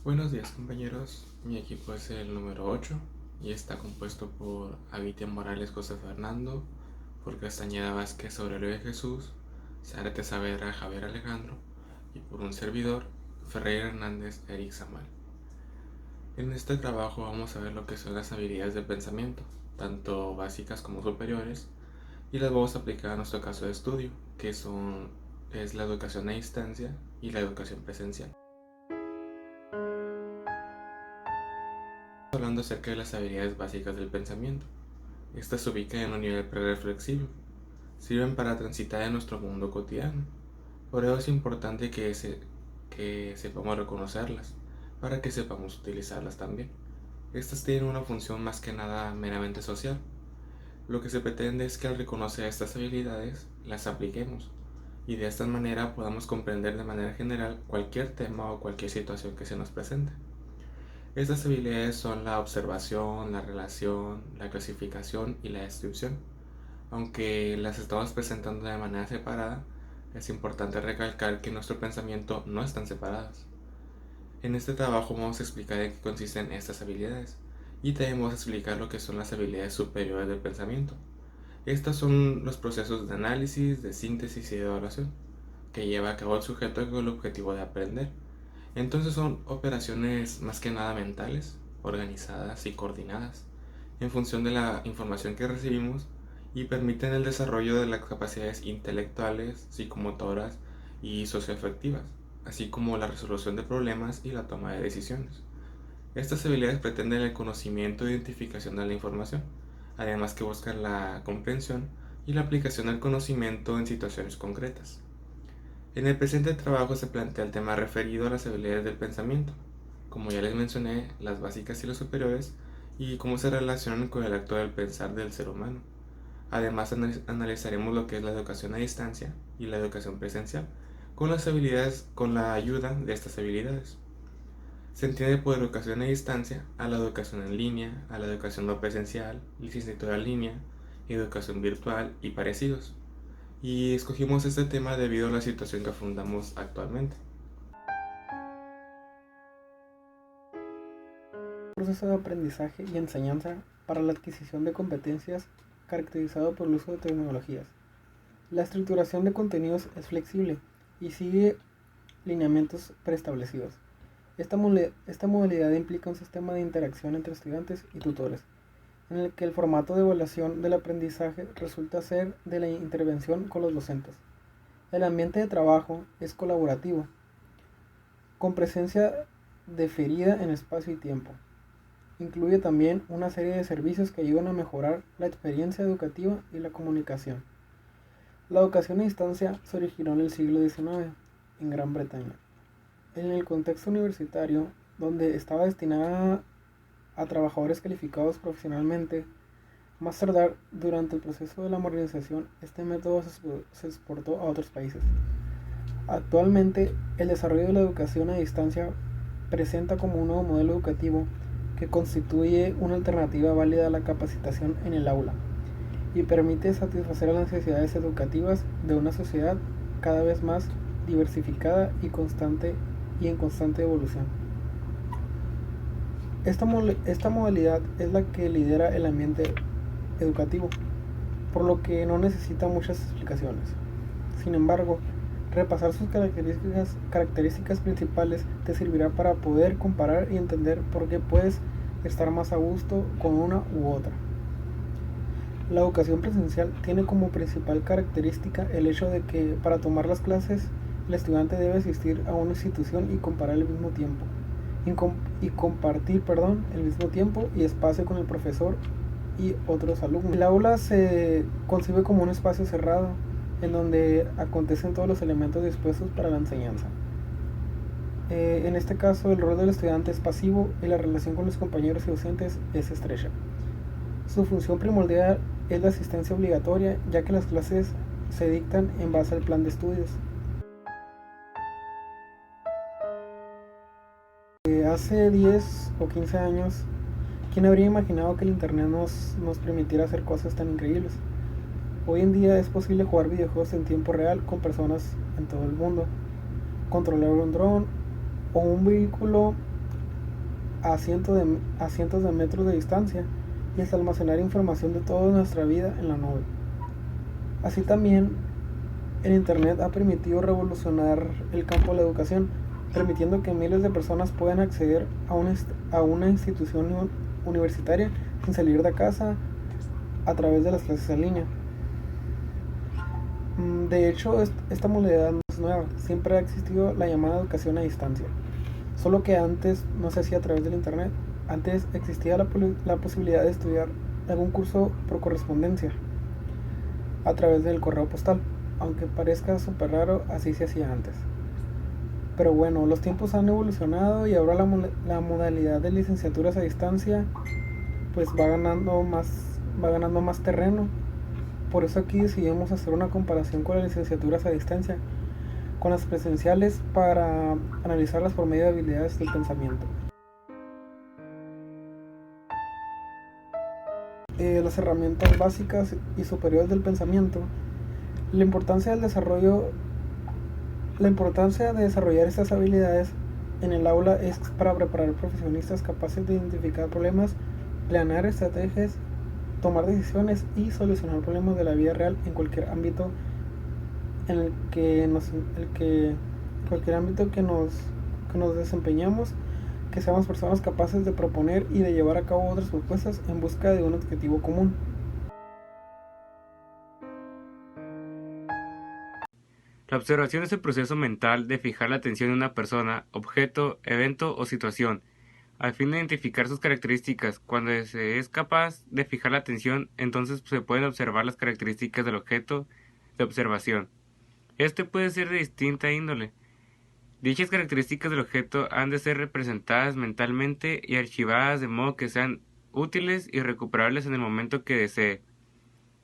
Buenos días compañeros, mi equipo es el número 8 y está compuesto por Avitia Morales José Fernando, por Castañeda Vázquez Aurelio de Jesús, Zárate Saavedra Javier Alejandro y por un servidor, Ferreira Hernández Eric Samuel. En este trabajo vamos a ver lo que son las habilidades de pensamiento, tanto básicas como superiores, y las vamos a aplicar a nuestro caso de estudio, es la educación a distancia y la educación presencial. Hablando acerca de las habilidades básicas del pensamiento. Estas se ubican en un nivel prereflexivo. Sirven para transitar en nuestro mundo cotidiano. Por ello es importante que sepamos reconocerlas, para que sepamos utilizarlas también. Estas tienen una función más que nada meramente social. Lo que se pretende es que al reconocer estas habilidades, las apliquemos y de esta manera podamos comprender de manera general cualquier tema o cualquier situación que se nos presente. Estas habilidades son la observación, la relación, la clasificación y la descripción. Aunque las estamos presentando de manera separada, es importante recalcar que nuestro pensamiento no están separadas. En este trabajo vamos a explicar en qué consisten estas habilidades y también vamos a explicar lo que son las habilidades superiores del pensamiento. Estos son los procesos de análisis, de síntesis y de evaluación que lleva a cabo el sujeto con el objetivo de aprender. Entonces son operaciones más que nada mentales, organizadas y coordinadas, en función de la información que recibimos y permiten el desarrollo de las capacidades intelectuales, psicomotoras y socioafectivas, así como la resolución de problemas y la toma de decisiones. Estas habilidades pretenden el conocimiento e identificación de la información, además que buscan la comprensión y la aplicación del conocimiento en situaciones concretas. En el presente trabajo se plantea el tema referido a las habilidades del pensamiento, como ya les mencioné, las básicas y las superiores, y cómo se relacionan con el acto del pensar del ser humano. Además, analizaremos lo que es la educación a distancia y la educación presencial, con la ayuda de estas habilidades. Se entiende por educación a distancia a la educación en línea, a la educación no presencial, licenciatura en línea, educación virtual y parecidos. Y escogimos este tema debido a la situación que afrontamos actualmente. Proceso de aprendizaje y enseñanza para la adquisición de competencias caracterizado por el uso de tecnologías. La estructuración de contenidos es flexible y sigue lineamientos preestablecidos. Esta modalidad implica un sistema de interacción entre estudiantes y tutores, en el que el formato de evaluación del aprendizaje resulta ser de la intervención con los docentes. El ambiente de trabajo es colaborativo, con presencia deferida en espacio y tiempo. Incluye también una serie de servicios que ayudan a mejorar la experiencia educativa y la comunicación. La educación a distancia se originó en el siglo XIX en Gran Bretaña. En el contexto universitario, donde estaba destinada a trabajadores calificados profesionalmente, más tardar durante el proceso de la modernización, este método se exportó a otros países. Actualmente, el desarrollo de la educación a distancia presenta como un nuevo modelo educativo que constituye una alternativa válida a la capacitación en el aula y permite satisfacer las necesidades educativas de una sociedad cada vez más diversificada y en constante evolución. Esta modalidad es la que lidera el ambiente educativo, por lo que no necesita muchas explicaciones. Sin embargo, repasar sus características principales te servirá para poder comparar y entender por qué puedes estar más a gusto con una u otra. La educación presencial tiene como principal característica el hecho de que para tomar las clases el estudiante debe asistir a una institución y comparar el mismo tiempo y compartir el mismo tiempo y espacio con el profesor y otros alumnos. El aula se concibe como un espacio cerrado en donde acontecen todos los elementos dispuestos para la enseñanza. En este caso, el rol del estudiante es pasivo y la relación con los compañeros y docentes es estrecha. Su función primordial es la asistencia obligatoria, ya que las clases se dictan en base al plan de estudios. Hace 10 o 15 años, ¿quién habría imaginado que el Internet nos permitiera hacer cosas tan increíbles? Hoy en día es posible jugar videojuegos en tiempo real con personas en todo el mundo, controlar un dron o un vehículo a cientos de metros de distancia y hasta almacenar información de toda nuestra vida en la nube. Así también, el Internet ha permitido revolucionar el campo de la educación, permitiendo que miles de personas puedan acceder a una institución universitaria sin salir de casa a través de las clases en línea. De hecho, esta modalidad no es nueva, siempre ha existido la llamada educación a distancia, solo que antes no se hacía a través del Internet. Antes existía la posibilidad de estudiar algún curso por correspondencia a través del correo postal, aunque parezca súper raro, así se hacía antes. Pero bueno, los tiempos han evolucionado y ahora la modalidad de licenciaturas a distancia pues va ganando más terreno. Por eso aquí decidimos hacer una comparación con las licenciaturas a distancia, con las presenciales, para analizarlas por medio de habilidades del pensamiento. Las herramientas básicas y superiores del pensamiento. La importancia de desarrollar estas habilidades en el aula es para preparar profesionistas capaces de identificar problemas, planear estrategias, tomar decisiones y solucionar problemas de la vida real en cualquier ámbito que nos desempeñamos, que seamos personas capaces de proponer y de llevar a cabo otras propuestas en busca de un objetivo común. La observación es el proceso mental de fijar la atención en una persona, objeto, evento o situación, al fin de identificar sus características. Cuando se es capaz de fijar la atención, entonces se pueden observar las características del objeto de observación. Este puede ser de distinta índole. Dichas características del objeto han de ser representadas mentalmente y archivadas de modo que sean útiles y recuperables en el momento que desee.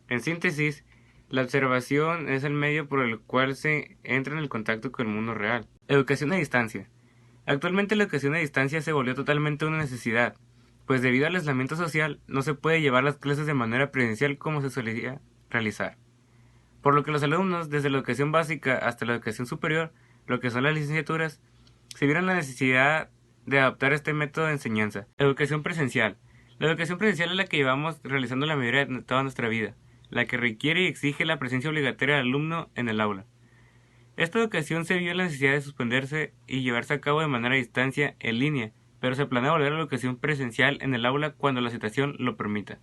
En síntesis, la observación es el medio por el cual se entra en el contacto con el mundo real. Educación a distancia. Actualmente la educación a distancia se volvió totalmente una necesidad, pues debido al aislamiento social no se puede llevar las clases de manera presencial como se solía realizar. Por lo que los alumnos, desde la educación básica hasta la educación superior, lo que son las licenciaturas, se vieron la necesidad de adoptar este método de enseñanza. Educación presencial. La educación presencial es la que llevamos realizando la mayoría de toda nuestra vida, la que requiere y exige la presencia obligatoria del alumno en el aula. Esta educación se vio la necesidad de suspenderse y llevarse a cabo de manera a distancia en línea, pero se planea volver a la educación presencial en el aula cuando la situación lo permita.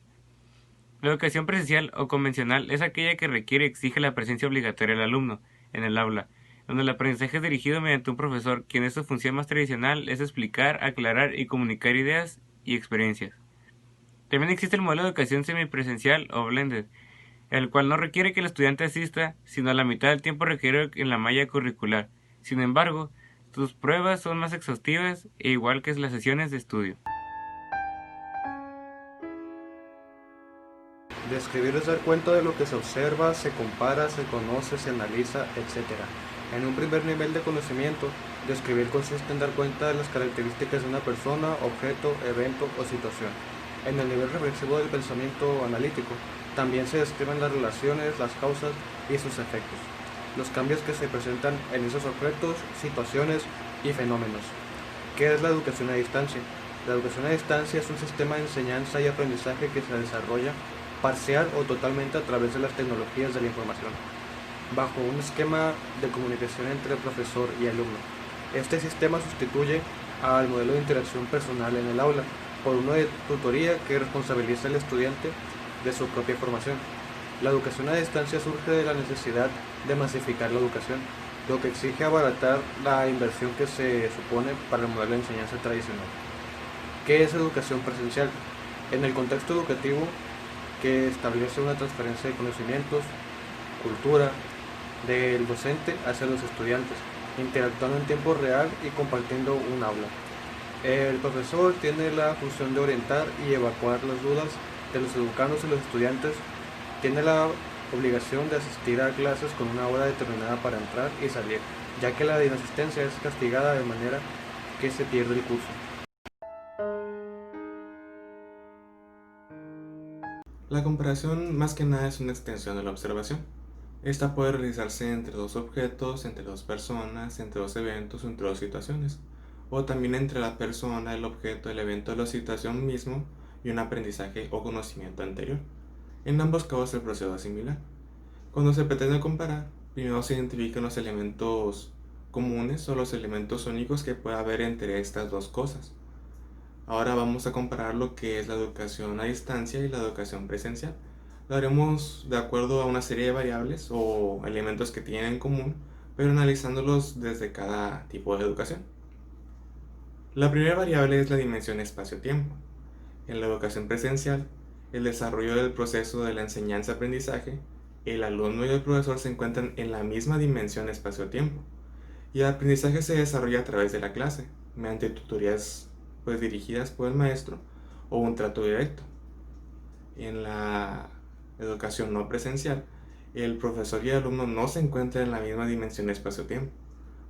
La educación presencial o convencional es aquella que requiere y exige la presencia obligatoria del alumno en el aula, donde el aprendizaje es dirigido mediante un profesor, quien en su función más tradicional es explicar, aclarar y comunicar ideas y experiencias. También existe el modelo de educación semipresencial o blended, el cual no requiere que el estudiante asista, sino a la mitad del tiempo requerido en la malla curricular. Sin embargo, sus pruebas son más exhaustivas e igual que las sesiones de estudio. Describir es dar cuenta de lo que se observa, se compara, se conoce, se analiza, etc. En un primer nivel de conocimiento, describir consiste en dar cuenta de las características de una persona, objeto, evento o situación. En el nivel reflexivo del pensamiento analítico, también se describen las relaciones, las causas y sus efectos, los cambios que se presentan en esos objetos, situaciones y fenómenos. ¿Qué es la educación a distancia? La educación a distancia es un sistema de enseñanza y aprendizaje que se desarrolla parcial o totalmente a través de las tecnologías de la información, bajo un esquema de comunicación entre profesor y alumno. Este sistema sustituye al modelo de interacción personal en el aula por uno de tutoría que responsabiliza al estudiante de su propia formación. La educación a distancia surge de la necesidad de masificar la educación, lo que exige abaratar la inversión que se supone para el modelo de enseñanza tradicional. ¿Qué es educación presencial? En el contexto educativo, que establece una transferencia de conocimientos, cultura, del docente hacia los estudiantes, interactuando en tiempo real y compartiendo un aula. El profesor tiene la función de orientar y evacuar las dudas de los educandos y los estudiantes. Tiene la obligación de asistir a clases con una hora determinada para entrar y salir, ya que la inasistencia es castigada de manera que se pierde el curso. La comparación más que nada es una extensión de la observación. Esta puede realizarse entre dos objetos, entre dos personas, entre dos eventos o entre dos situaciones. o también entre la persona, el objeto, el evento, la situación mismo y un aprendizaje o conocimiento anterior. En ambos casos el proceso es similar. Cuando se pretende comparar, primero se identifican los elementos comunes o los elementos únicos que puede haber entre estas dos cosas. Ahora vamos a comparar lo que es la educación a distancia y la educación presencial. Lo haremos de acuerdo a una serie de variables o elementos que tienen en común, pero analizándolos desde cada tipo de educación. La primera variable es la dimensión espacio-tiempo. En la educación presencial, el desarrollo del proceso de la enseñanza-aprendizaje, el alumno y el profesor se encuentran en la misma dimensión espacio-tiempo, y el aprendizaje se desarrolla a través de la clase, mediante tutorías dirigidas por el maestro o un trato directo. En la educación no presencial, el profesor y el alumno no se encuentran en la misma dimensión espacio-tiempo,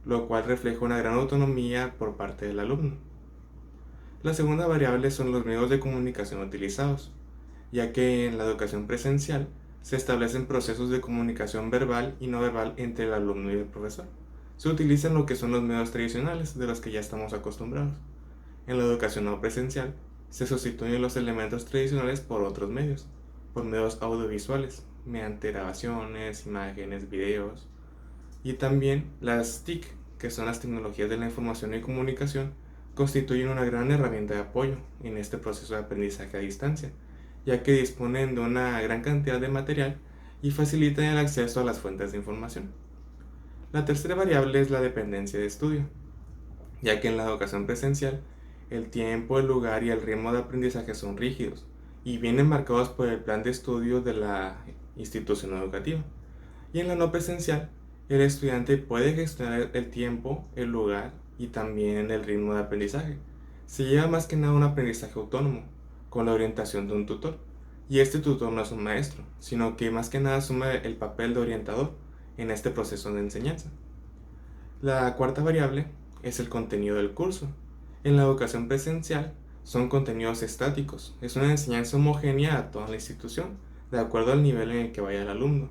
lo cual refleja una gran autonomía por parte del alumno. La segunda variable son los medios de comunicación utilizados, ya que en la educación presencial se establecen procesos de comunicación verbal y no verbal entre el alumno y el profesor. Se utilizan lo que son los medios tradicionales de los que ya estamos acostumbrados. En la educación no presencial se sustituyen los elementos tradicionales por otros medios, por medios audiovisuales, mediante grabaciones, imágenes, videos, y también las TIC, que son las tecnologías de la información y comunicación, constituyen una gran herramienta de apoyo en este proceso de aprendizaje a distancia, ya que disponen de una gran cantidad de material y facilitan el acceso a las fuentes de información. La tercera variable es la dependencia de estudio, ya que en la educación presencial el tiempo, el lugar y el ritmo de aprendizaje son rígidos y vienen marcados por el plan de estudio de la institución educativa. Y en la no presencial, el estudiante puede gestionar el tiempo, el lugar y también el ritmo de aprendizaje. Se lleva más que nada un aprendizaje autónomo, con la orientación de un tutor. Y este tutor no es un maestro, sino que más que nada asume el papel de orientador en este proceso de enseñanza. La cuarta variable es el contenido del curso. En la educación presencial son contenidos estáticos, es una enseñanza homogénea a toda la institución, de acuerdo al nivel en el que vaya el alumno.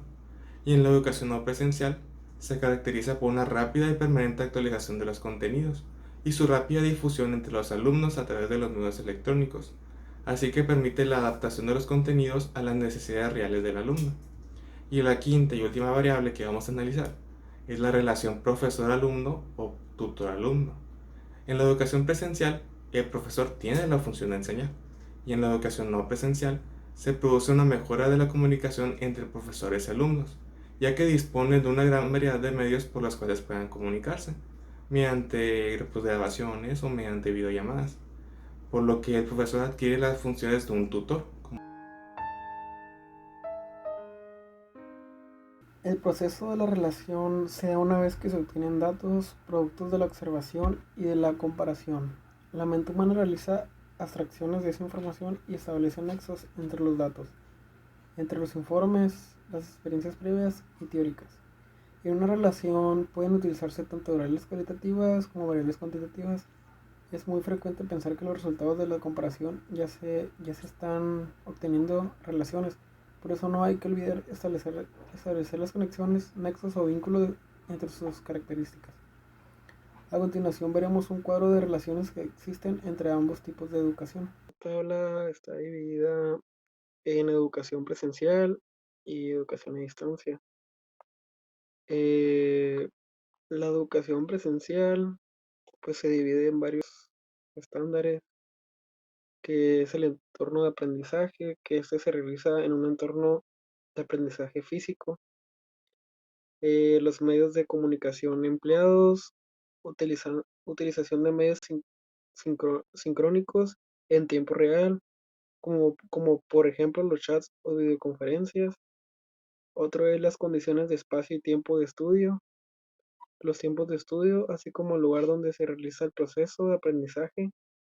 Y en la educación no presencial se caracteriza por una rápida y permanente actualización de los contenidos y su rápida difusión entre los alumnos a través de los medios electrónicos, así que permite la adaptación de los contenidos a las necesidades reales del alumno. Y la quinta y última variable que vamos a analizar es la relación profesor-alumno o tutor-alumno. En la educación presencial, el profesor tiene la función de enseñar, y en la educación no presencial se produce una mejora de la comunicación entre profesores y alumnos, ya que disponen de una gran variedad de medios por los cuales puedan comunicarse, mediante grupos de grabaciones o mediante videollamadas, por lo que el profesor adquiere las funciones de un tutor. El proceso de la relación se da una vez que se obtienen datos, productos de la observación y de la comparación. La mente humana realiza abstracciones de esa información y establece nexos entre los datos, entre los informes, las experiencias previas y teóricas. En una relación pueden utilizarse tanto variables cualitativas como variables cuantitativas. Es muy frecuente pensar que los resultados de la comparación ya se están obteniendo relaciones. Por eso no hay que olvidar establecer las conexiones, nexos o vínculos entre sus características. A continuación veremos un cuadro de relaciones que existen entre ambos tipos de educación. La tabla está dividida en educación presencial y educación a distancia. La educación presencial pues se divide en varios estándares, que es el entorno de aprendizaje, que este se realiza en un entorno de aprendizaje físico. Los medios de comunicación empleados, utilización de medios sincrónicos en tiempo real, como por ejemplo los chats o videoconferencias. Otro es las condiciones de espacio y tiempo de estudio. Los tiempos de estudio, así como el lugar donde se realiza el proceso de aprendizaje,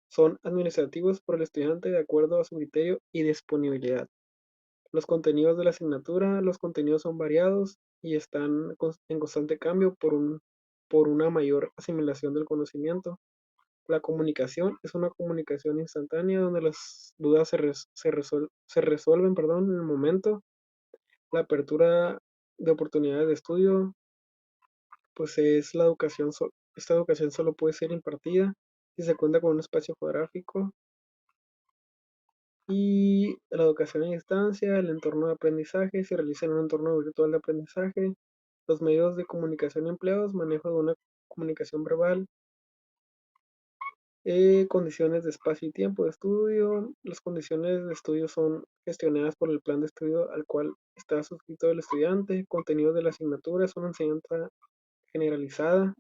son administrativos por el estudiante de acuerdo a su criterio y disponibilidad. Los contenidos de la asignatura, los contenidos son variados y están en constante cambio por una mayor asimilación del conocimiento. La comunicación es una comunicación instantánea donde las dudas se resuelven, en el momento. La apertura de oportunidades de estudio, pues es la educación Esta educación solo puede ser impartida si se cuenta con un espacio geográfico. Y la educación a distancia, el entorno de aprendizaje, se realiza en un entorno virtual de aprendizaje. Los medios de comunicación empleados, manejo de una comunicación verbal, condiciones de espacio y tiempo de estudio. Las condiciones de estudio son gestionadas por el plan de estudio al cual está suscrito el estudiante. Contenido de la asignatura es una enseñanza generalizada.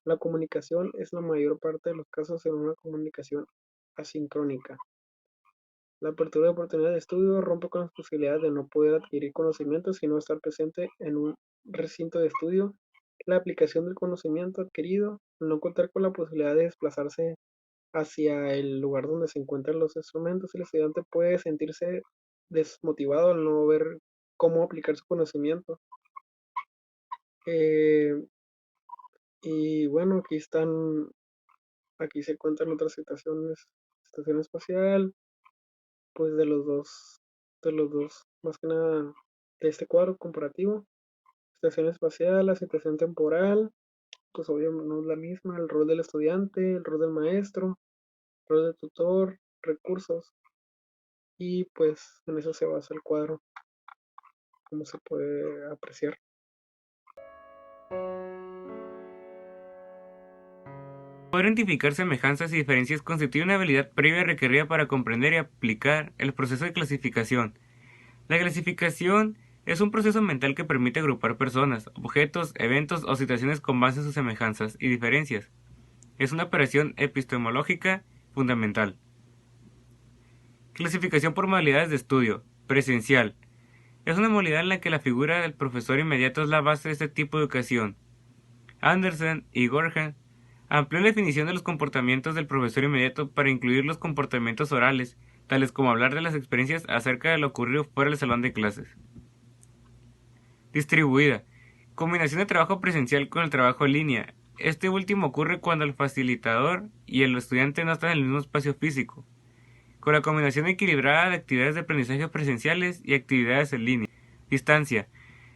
La comunicación es la mayor parte de los casos en una comunicación asincrónica. La apertura de oportunidades de estudio rompe con las posibilidades de no poder adquirir conocimientos sino estar presente en un recinto de estudio. La aplicación del conocimiento adquirido, al no contar con la posibilidad de desplazarse hacia el lugar donde se encuentran los instrumentos, el estudiante puede sentirse desmotivado al no ver cómo aplicar su conocimiento. Eh, y bueno, aquí se encuentran otras situaciones, estación espacial, pues de los dos, más que nada de este cuadro comparativo. Estación espacial, la situación temporal, pues obviamente no es la misma, el rol del estudiante, el rol del maestro, el rol del tutor, recursos, y pues en eso se basa el cuadro, como se puede apreciar. Poder identificar semejanzas y diferencias constituye una habilidad previa requerida para comprender y aplicar el proceso de clasificación. La clasificación es un proceso mental que permite agrupar personas, objetos, eventos o situaciones con base en sus semejanzas y diferencias. Es una operación epistemológica fundamental. Clasificación por modalidades de estudio. Presencial. Es una modalidad en la que la figura del profesor inmediato es la base de este tipo de educación. Anderson y Gorham amplió la definición de los comportamientos del profesor inmediato para incluir los comportamientos orales, tales como hablar de las experiencias acerca de lo ocurrido fuera del salón de clases. Distribuida. Combinación de trabajo presencial con el trabajo en línea. Este último ocurre cuando el facilitador y el estudiante no están en el mismo espacio físico. Con la combinación equilibrada de actividades de aprendizaje presenciales y actividades en línea. Distancia.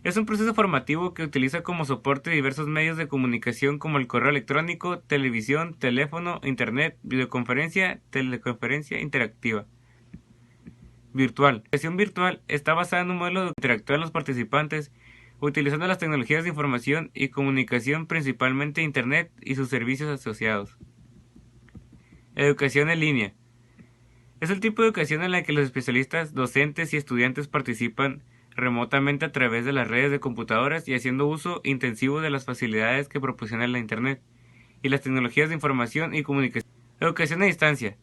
Es un proceso formativo que utiliza como soporte diversos medios de comunicación como el correo electrónico, televisión, teléfono, internet, videoconferencia, teleconferencia interactiva. Virtual. La educación virtual está basada en un modelo de interactuar los participantes utilizando las tecnologías de información y comunicación, principalmente internet y sus servicios asociados. Educación en línea. Es el tipo de educación en la que los especialistas, docentes y estudiantes participan remotamente a través de las redes de computadoras y haciendo uso intensivo de las facilidades que proporciona la Internet y las tecnologías de información y comunicación. Educación a distancia.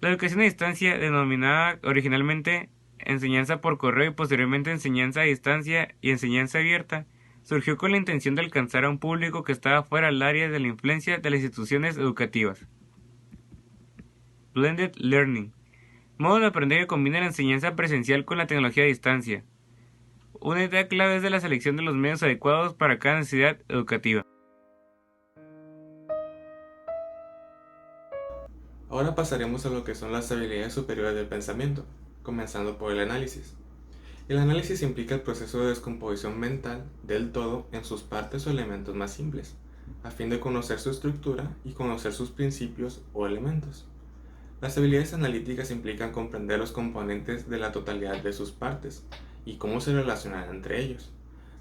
La educación a distancia, denominada originalmente enseñanza por correo y posteriormente enseñanza a distancia y enseñanza abierta, surgió con la intención de alcanzar a un público que estaba fuera del área de la influencia de las instituciones educativas. Blended Learning. Modo de aprender que combina la enseñanza presencial con la tecnología a distancia. Una idea clave es de la selección de los medios adecuados para cada necesidad educativa. Ahora pasaremos a lo que son las habilidades superiores del pensamiento, comenzando por el análisis. El análisis implica el proceso de descomposición mental del todo en sus partes o elementos más simples, a fin de conocer su estructura y conocer sus principios o elementos. Las habilidades analíticas implican comprender los componentes de la totalidad de sus partes y cómo se relacionan entre ellos.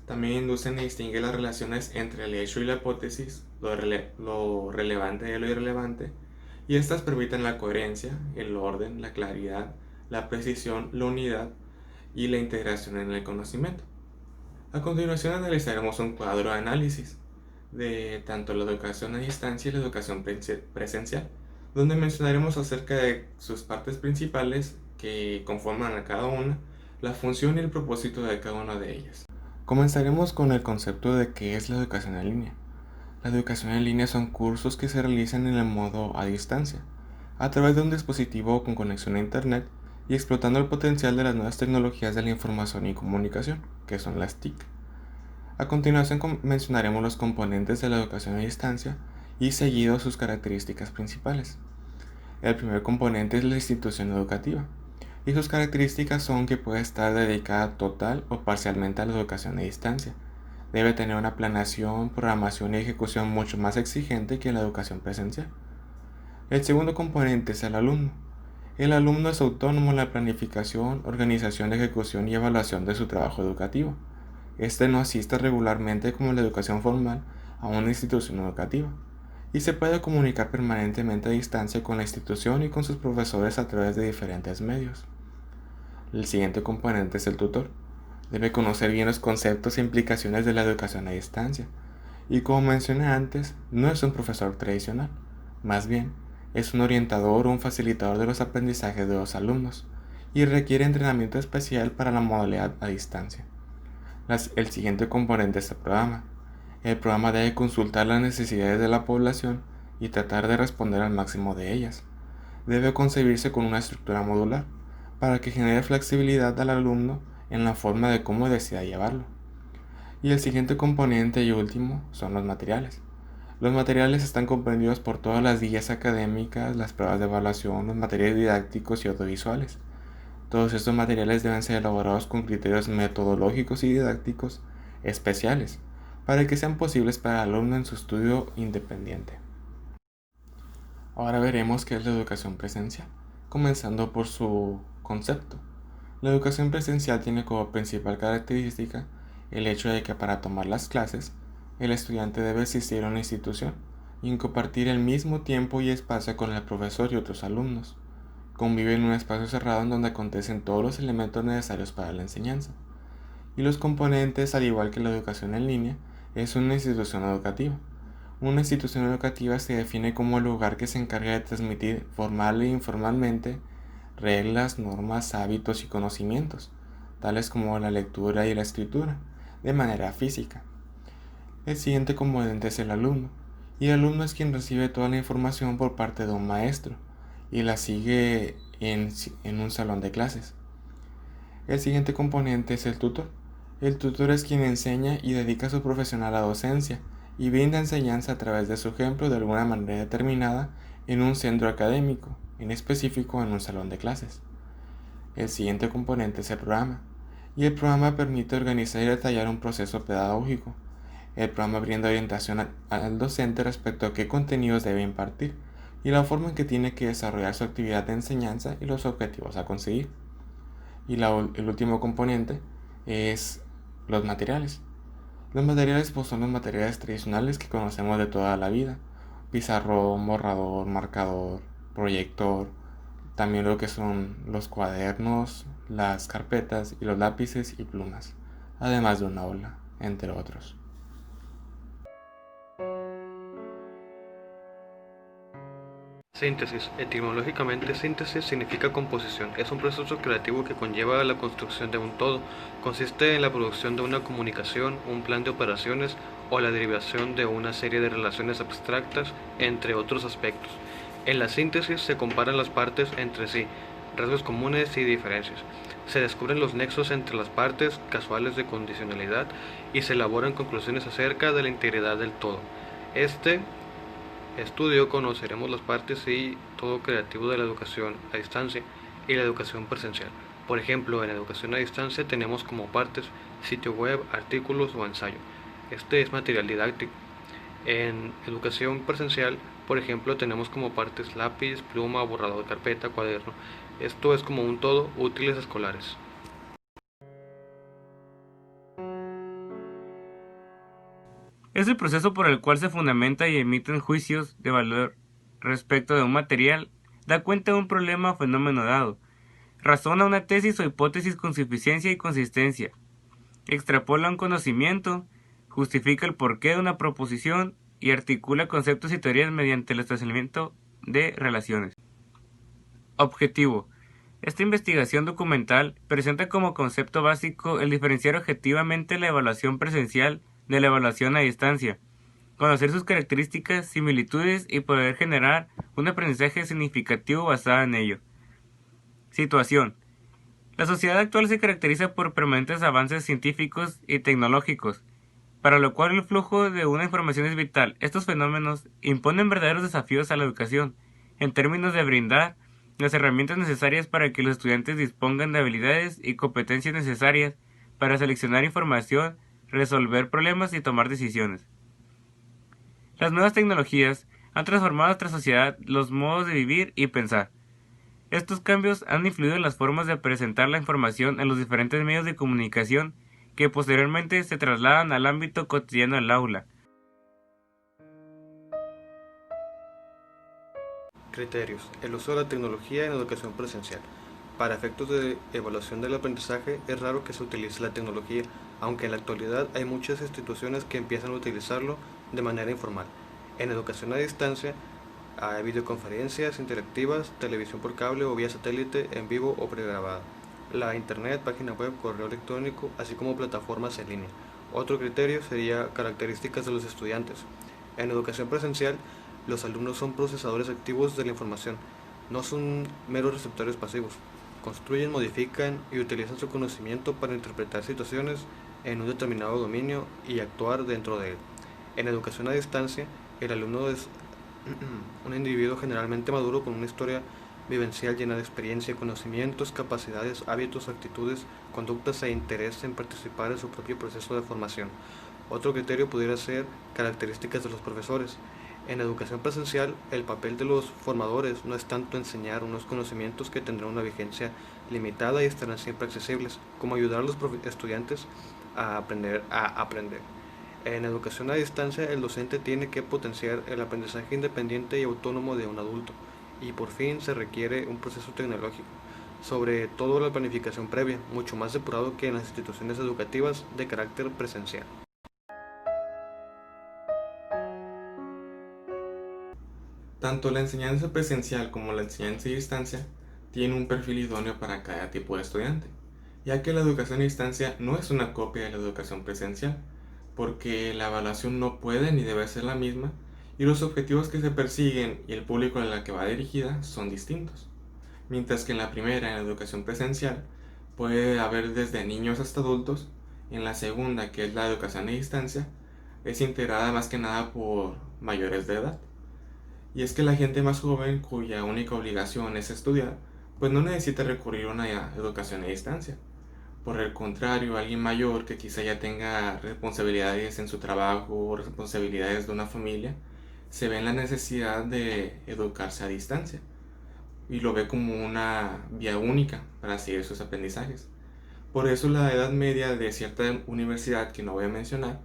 También inducen y distinguen las relaciones entre el hecho y la hipótesis, lo relevante de lo irrelevante, y estas permiten la coherencia, el orden, la claridad, la precisión, la unidad y la integración en el conocimiento. A continuación analizaremos un cuadro de análisis de tanto la educación a distancia y la educación presencial, donde mencionaremos acerca de sus partes principales que conforman a cada una, la función y el propósito de cada una de ellas. Comenzaremos con el concepto de qué es la educación en línea. La educación en línea son cursos que se realizan en el modo a distancia, a través de un dispositivo con conexión a Internet y explotando el potencial de las nuevas tecnologías de la información y comunicación, que son las TIC. A continuación mencionaremos los componentes de la educación a distancia y seguido sus características principales. El primer componente es la institución educativa, y sus características son que puede estar dedicada total o parcialmente a la educación a distancia, Debe tener una planeación, programación y ejecución mucho más exigente que la educación presencial. El segundo componente es el alumno. El alumno es autónomo en la planificación, organización, ejecución y evaluación de su trabajo educativo. Este no asiste regularmente como la educación formal a una institución educativa y se puede comunicar permanentemente a distancia con la institución y con sus profesores a través de diferentes medios. El siguiente componente es el tutor. Debe conocer bien los conceptos e implicaciones de la educación a distancia y, como mencioné antes, no es un profesor tradicional, más bien es un orientador o un facilitador de los aprendizajes de los alumnos y requiere entrenamiento especial para la modalidad a distancia. El siguiente componente es el programa. El programa debe consultar las necesidades de la población y tratar de responder al máximo de ellas. Debe concebirse con una estructura modular para que genere flexibilidad al alumno en la forma de cómo decida llevarlo. Y el siguiente componente y último son los materiales. Los materiales están comprendidos por todas las guías académicas, las pruebas de evaluación, los materiales didácticos y audiovisuales. Todos estos materiales deben ser elaborados con criterios metodológicos y didácticos especiales para que sean posibles para el alumno en su estudio independiente. Ahora veremos qué es la educación presencial, comenzando por su concepto. La educación presencial tiene como principal característica el hecho de que para tomar las clases, el estudiante debe asistir a una institución y compartir el mismo tiempo y espacio con el profesor y otros alumnos. Convive en un espacio cerrado en donde acontecen todos los elementos necesarios para la enseñanza. Y los componentes, al igual que la educación en línea, es una institución educativa. Una institución educativa se define como el lugar que se encarga de transmitir formal e informalmente reglas, normas, hábitos y conocimientos, tales como la lectura y la escritura, de manera física. El siguiente componente es el alumno, y el alumno es quien recibe toda la información por parte de un maestro y la sigue en un salón de clases. El siguiente componente es el tutor. El tutor es quien enseña y dedica su profesión a la docencia y brinda enseñanza a través de su ejemplo de alguna manera determinada en un centro académico, en específico en un salón de clases. El siguiente componente es el programa, y el programa permite organizar y detallar un proceso pedagógico. El programa brinda orientación al docente respecto a qué contenidos debe impartir y la forma en que tiene que desarrollar su actividad de enseñanza y los objetivos a conseguir. Y el último componente es los materiales. Los materiales pues, son los materiales tradicionales que conocemos de toda la vida: pizarrón, borrador, marcador, proyector, también lo que son los cuadernos, las carpetas y los lápices y plumas, además de una aula, entre otros. Síntesis. Etimológicamente, síntesis significa composición. Es un proceso creativo que conlleva la construcción de un todo. Consiste en la producción de una comunicación, un plan de operaciones o la derivación de una serie de relaciones abstractas, entre otros aspectos. En la síntesis se comparan las partes entre sí, rasgos comunes y diferencias. Se descubren los nexos entre las partes, casuales de condicionalidad, y se elaboran conclusiones acerca de la integridad del todo. Este estudio conoceremos las partes y todo creativo de la educación a distancia y la educación presencial. Por ejemplo, en la educación a distancia tenemos como partes sitio web, artículos o ensayo. Este es material didáctico. En educación presencial, por ejemplo, tenemos como partes lápiz, pluma, borrador de carpeta, cuaderno. Esto es como un todo, útiles escolares. Es el proceso por el cual se fundamenta y emiten juicios de valor respecto de un material, da cuenta de un problema o fenómeno dado, razona una tesis o hipótesis con suficiencia y consistencia, extrapola un conocimiento, justifica el porqué de una proposición y articula conceptos y teorías mediante el establecimiento de relaciones. Objetivo. Esta investigación documental presenta como concepto básico el diferenciar objetivamente la evaluación presencial de la evaluación a distancia, conocer sus características, similitudes y poder generar un aprendizaje significativo basado en ello. Situación. La sociedad actual se caracteriza por permanentes avances científicos y tecnológicos, para lo cual el flujo de una información es vital. Estos fenómenos imponen verdaderos desafíos a la educación, en términos de brindar las herramientas necesarias para que los estudiantes dispongan de habilidades y competencias necesarias para seleccionar información, resolver problemas y tomar decisiones. Las nuevas tecnologías han transformado nuestra sociedad, los modos de vivir y pensar. Estos cambios han influido en las formas de presentar la información en los diferentes medios de comunicación que posteriormente se trasladan al ámbito cotidiano del aula. Criterios. El uso de la tecnología en educación presencial. Para efectos de evaluación del aprendizaje es raro que se utilice la tecnología, aunque en la actualidad hay muchas instituciones que empiezan a utilizarlo de manera informal. En educación a distancia hay videoconferencias interactivas, televisión por cable o vía satélite, en vivo o pregrabada, la internet, página web, correo electrónico, así como plataformas en línea. Otro criterio sería características de los estudiantes. En educación presencial, los alumnos son procesadores activos de la información, no son meros receptores pasivos. Construyen, modifican y utilizan su conocimiento para interpretar situaciones en un determinado dominio y actuar dentro de él. En educación a distancia, el alumno es un individuo generalmente maduro con una historia vivencial llena de experiencia, conocimientos, capacidades, hábitos, actitudes, conductas e interés en participar en su propio proceso de formación. Otro criterio pudiera ser características de los profesores. En educación presencial, el papel de los formadores no es tanto enseñar unos conocimientos que tendrán una vigencia limitada y estarán siempre accesibles, como ayudar a los estudiantes a aprender. En educación a distancia, el docente tiene que potenciar el aprendizaje independiente y autónomo de un adulto, y por fin se requiere un proceso tecnológico, sobre todo la planificación previa, mucho más depurado que en las instituciones educativas de carácter presencial. Tanto la enseñanza presencial como la enseñanza a distancia tienen un perfil idóneo para cada tipo de estudiante, ya que la educación a distancia no es una copia de la educación presencial, porque la evaluación no puede ni debe ser la misma y los objetivos que se persiguen y el público al que va dirigida son distintos. Mientras que en la primera, en la educación presencial, puede haber desde niños hasta adultos, en la segunda, que es la educación a distancia, es integrada más que nada por mayores de edad. Y es que la gente más joven, cuya única obligación es estudiar, pues no necesita recurrir a una educación a distancia. Por el contrario, alguien mayor que quizá ya tenga responsabilidades en su trabajo o responsabilidades de una familia, se ve en la necesidad de educarse a distancia y lo ve como una vía única para seguir sus aprendizajes. Por eso la edad media de cierta universidad que no voy a mencionar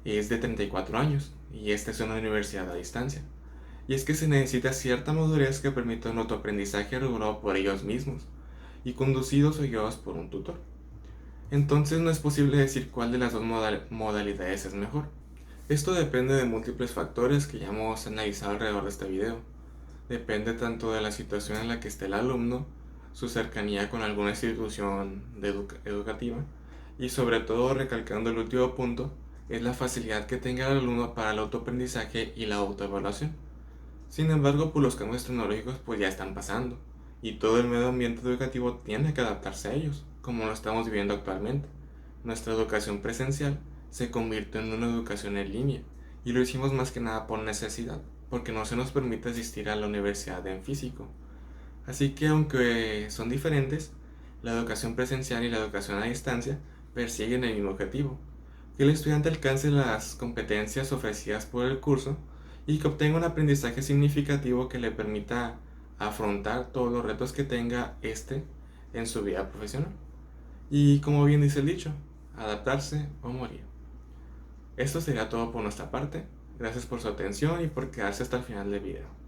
es de 34 años y esta es una universidad a distancia. Y es que se necesita cierta madurez que permita un autoaprendizaje regulado por ellos mismos y conducidos o guiados por un tutor. Entonces no es posible decir cuál de las dos modalidades es mejor. Esto depende de múltiples factores que ya hemos analizado alrededor de este video. Depende tanto de la situación en la que esté el alumno, su cercanía con alguna institución educativa y sobre todo, recalcando el último punto, es la facilidad que tenga el alumno para el autoaprendizaje y la autoevaluación. Sin embargo, pues los cambios tecnológicos pues ya están pasando y todo el medio ambiente educativo tiene que adaptarse a ellos, como lo estamos viviendo actualmente. Nuestra educación presencial se convirtió en una educación en línea y lo hicimos más que nada por necesidad, porque no se nos permite asistir a la universidad en físico. Así que aunque son diferentes, la educación presencial y la educación a distancia persiguen el mismo objetivo, que el estudiante alcance las competencias ofrecidas por el curso y que obtenga un aprendizaje significativo que le permita afrontar todos los retos que tenga en su vida profesional. Y como bien dice el dicho, adaptarse o morir. Esto sería todo por nuestra parte. Gracias por su atención y por quedarse hasta el final del video.